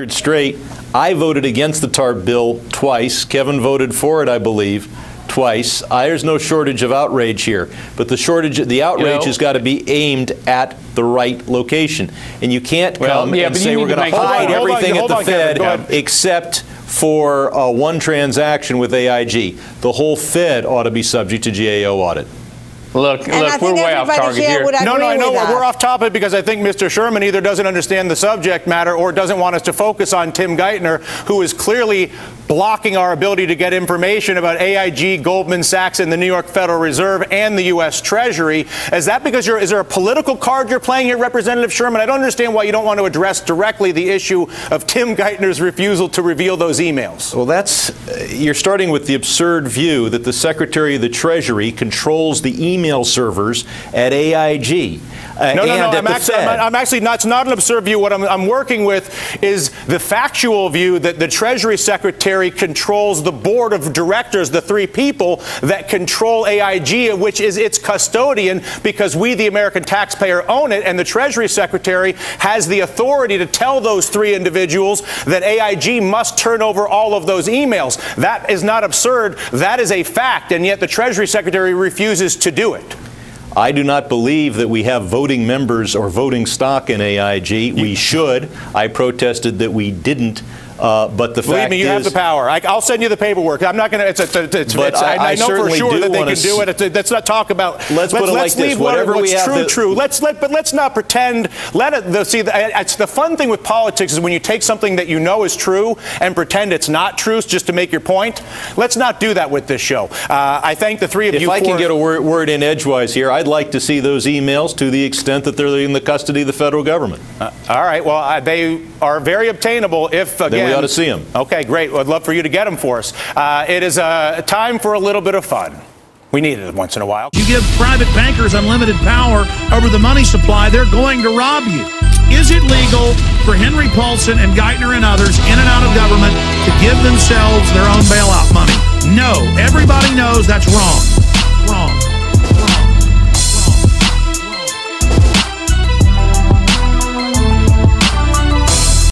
Straight, I voted against the TARP bill twice. Kevin voted for it, I believe, twice. There's no shortage of outrage here, but the outrage has got to be aimed at the right location. And you can't come and say we're going to hide everything at the Fed except for one transaction with AIG. The whole Fed ought to be subject to GAO audit. Look, we're way off target here. No, I know we're off topic because I think Mr. Sherman either doesn't understand the subject matter or doesn't want us to focus on Tim Geithner, who is clearly blocking our ability to get information about AIG, Goldman Sachs, and the New York Federal Reserve and the U.S. Treasury. Is that because is there a political card you're playing here, Representative Sherman? I don't understand why you don't want to address directly the issue of Tim Geithner's refusal to reveal those emails. Well, you're starting with the absurd view that the Secretary of the Treasury controls the email servers at AIG. No, I'm actually not. It's not an absurd view. What I'm working with is the factual view that the Treasury Secretary controls the board of directors, the three people that control AIG, which is its custodian, because we, the American taxpayer, own it, and the Treasury Secretary has the authority to tell those three individuals that AIG must turn over all of those emails. That is not absurd. That is a fact, and yet the Treasury Secretary refuses to do it. I do not believe that we have voting members or voting stock in AIG. We should. I protested that we didn't. But the Believe fact me, you have the power. I'll send you the paperwork. I'm not going to. I know for sure that they can do it. Let's not talk about. Let's put it like this. Whatever we have true. But let's not pretend. It's the fun thing with politics is when you take something that you know is true and pretend it's not true just to make your point. Let's not do that with this show. I thank the three of you. If I can get a word in edgewise here, I'd like to see those emails to the extent that they're in the custody of the federal government. All right. Well, they are very obtainable if, again, we ought to see them. Okay, great. I'd love for you to get them for us. It is time for a little bit of fun. We need it once in a while. You give private bankers unlimited power over the money supply, they're going to rob you. Is it legal for Henry Paulson and Geithner and others in and out of government to give themselves their own bailout money? No. Everybody knows that's wrong.